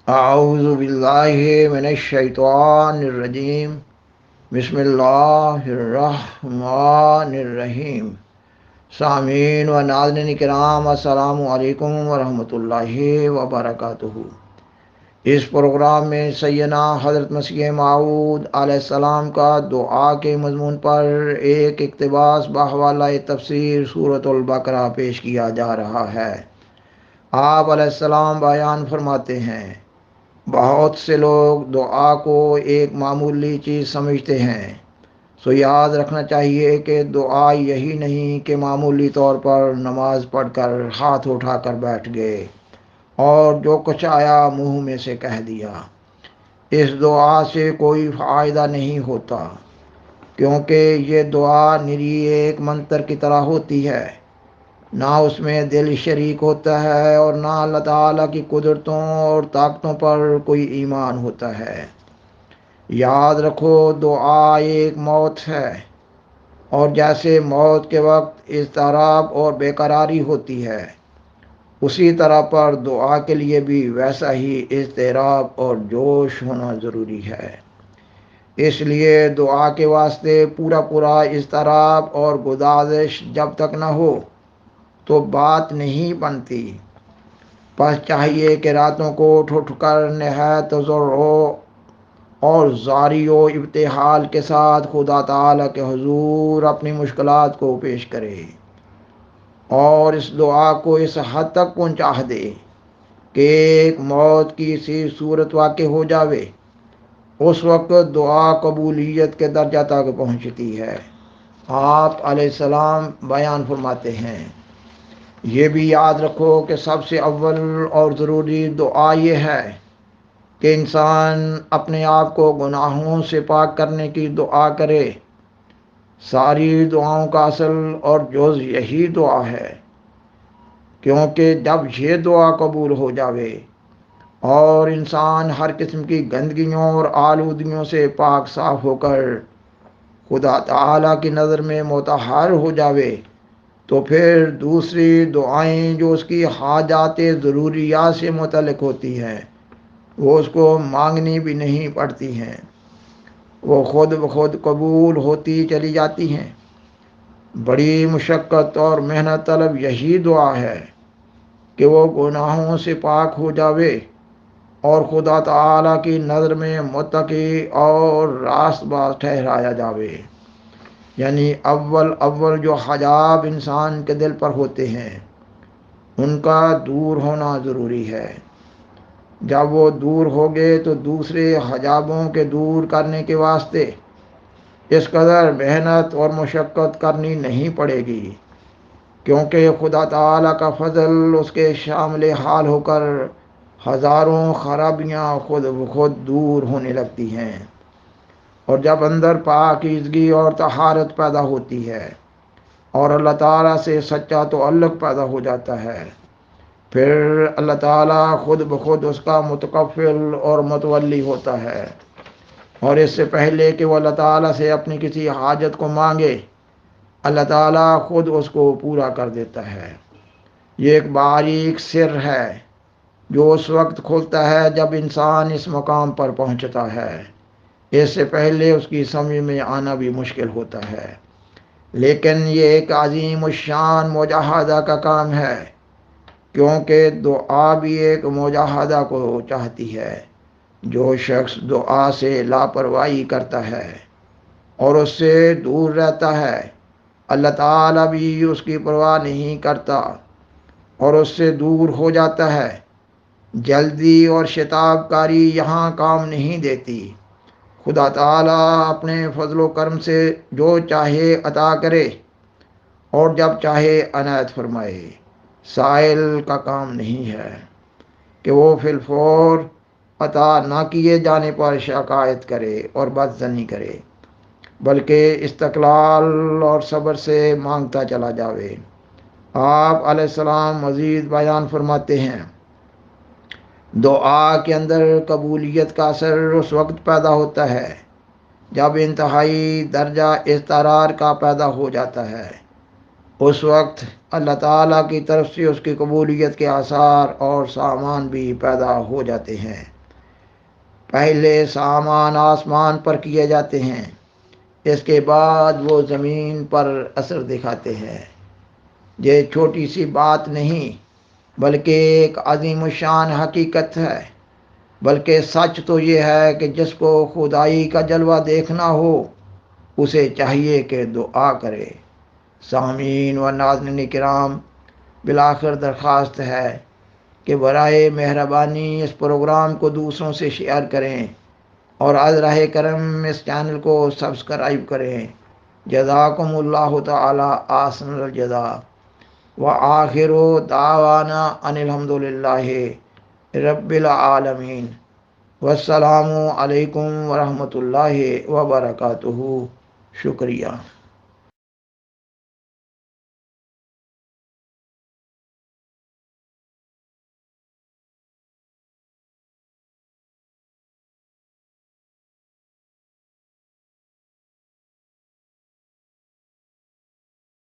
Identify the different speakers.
Speaker 1: اعوذ باللہ من الشیطان الرجیم بسم اللہ الرحمن الرحیم۔ سامعین و ناظرین کرام، السلام علیکم ورحمۃ اللہ وبرکاتہ۔ اس پروگرام میں سیدنا حضرت مسیح موعود علیہ السلام کا دعا کے مضمون پر ایک اقتباس بحوالہ تفسیر سورۃ البقرہ پیش کیا جا رہا ہے۔ آپ علیہ السلام بیان فرماتے ہیں، بہت سے لوگ دعا کو ایک معمولی چیز سمجھتے ہیں، سو یاد رکھنا چاہیے کہ دعا یہی نہیں کہ معمولی طور پر نماز پڑھ کر ہاتھ اٹھا کر بیٹھ گئے اور جو کچھ آیا منہ میں سے کہہ دیا۔ اس دعا سے کوئی فائدہ نہیں ہوتا، کیونکہ یہ دعا نری ایک منتر کی طرح ہوتی ہے۔ نہ اس میں دل شریک ہوتا ہے اور نہ اللہ تعالیٰ کی قدرتوں اور طاقتوں پر کوئی ایمان ہوتا ہے۔ یاد رکھو، دعا ایک موت ہے، اور جیسے موت کے وقت اضطراب اور بے قراری ہوتی ہے، اسی طرح پر دعا کے لیے بھی ویسا ہی اضطراب اور جوش ہونا ضروری ہے۔ اس لیے دعا کے واسطے پورا اضطراب اور گدازش جب تک نہ ہو تو بات نہیں بنتی۔ بس چاہیے کہ راتوں کو اٹھ کر نہایت تضرع اور زاری و ابتحال کے ساتھ خدا تعالیٰ کے حضور اپنی مشکلات کو پیش کرے اور اس دعا کو اس حد تک پہنچا دے کہ ایک موت کی سی صورت واقع ہو جاوے۔ اس وقت دعا قبولیت کے درجہ تک پہنچتی ہے۔ آپ علیہ السلام بیان فرماتے ہیں، یہ بھی یاد رکھو کہ سب سے اول اور ضروری دعا یہ ہے کہ انسان اپنے آپ کو گناہوں سے پاک کرنے کی دعا کرے۔ ساری دعاؤں کا اصل اور جز یہی دعا ہے، کیونکہ جب یہ دعا قبول ہو جاوے اور انسان ہر قسم کی گندگیوں اور آلودگیوں سے پاک صاف ہو کر خدا تعالیٰ کی نظر میں مطہر ہو جاوے، تو پھر دوسری دعائیں جو اس کی حاجات ضروریات سے متعلق ہوتی ہیں وہ اس کو مانگنی بھی نہیں پڑتی ہیں، وہ خود بخود قبول ہوتی چلی جاتی ہیں۔ بڑی مشقت اور محنت طلب یہی دعا ہے کہ وہ گناہوں سے پاک ہو جاوے اور خدا تعالیٰ کی نظر میں متقی اور راست باز ٹھہرایا جاوے۔ یعنی اول جو حجاب انسان کے دل پر ہوتے ہیں ان کا دور ہونا ضروری ہے۔ جب وہ دور ہو گئے تو دوسرے حجابوں کے دور کرنے کے واسطے اس قدر محنت اور مشقت کرنی نہیں پڑے گی، کیونکہ خدا تعالیٰ کا فضل اس کے شامل حال ہو کر ہزاروں خرابیاں خود بخود دور ہونے لگتی ہیں۔ اور جب اندر پاکیزگی اور طہارت پیدا ہوتی ہے اور اللہ تعالیٰ سے سچا تعلق پیدا ہو جاتا ہے، پھر اللہ تعالیٰ خود بخود اس کا متکفل اور متولی ہوتا ہے، اور اس سے پہلے کہ وہ اللہ تعالیٰ سے اپنی کسی حاجت کو مانگے، اللہ تعالیٰ خود اس کو پورا کر دیتا ہے۔ یہ ایک باریک سر ہے جو اس وقت کھلتا ہے جب انسان اس مقام پر پہنچتا ہے۔ اس سے پہلے اس کی سمجھ میں آنا بھی مشکل ہوتا ہے، لیکن یہ ایک عظیم الشان مجاہدہ کا کام ہے، کیونکہ دعا بھی ایک مجاہدہ کو چاہتی ہے۔ جو شخص دعا سے لاپرواہی کرتا ہے اور اس سے دور رہتا ہے، اللہ تعالیٰ بھی اس کی پرواہ نہیں کرتا اور اس سے دور ہو جاتا ہے۔ جلدی اور شتاب کاری یہاں کام نہیں دیتی۔ خدا تعالیٰ اپنے فضل و کرم سے جو چاہے عطا کرے اور جب چاہے عنایت فرمائے۔ سائل کا کام نہیں ہے کہ وہ فی الفور عطا نہ کیے جانے پر شکایت کرے اور بدظنی کرے، بلکہ استقلال اور صبر سے مانگتا چلا جاوے۔ آپ علیہ السلام مزید بیان فرماتے ہیں، دعا کے اندر قبولیت کا اثر اس وقت پیدا ہوتا ہے جب انتہائی درجہ اضطرار کا پیدا ہو جاتا ہے۔ اس وقت اللہ تعالیٰ کی طرف سے اس کی قبولیت کے آثار اور سامان بھی پیدا ہو جاتے ہیں۔ پہلے سامان آسمان پر کیے جاتے ہیں، اس کے بعد وہ زمین پر اثر دکھاتے ہیں۔ یہ چھوٹی سی بات نہیں بلکہ ایک عظیم الشان حقیقت ہے۔ بلکہ سچ تو یہ ہے کہ جس کو خدائی کا جلوہ دیکھنا ہو اسے چاہیے کہ دعا کرے۔ سامعین و ناظرین کرام، بالآخر درخواست ہے کہ برائے مہربانی اس پروگرام کو دوسروں سے شیئر کریں اور از راہ کرم اس چینل کو سبسکرائب کریں۔ جزاکم اللہ تعالی احسن الجزا، وآخر دعوانا ان الحمد للہ رب العالمین۔ والسلام علیکم ورحمۃ اللہ وبرکاتہ۔ شکریہ۔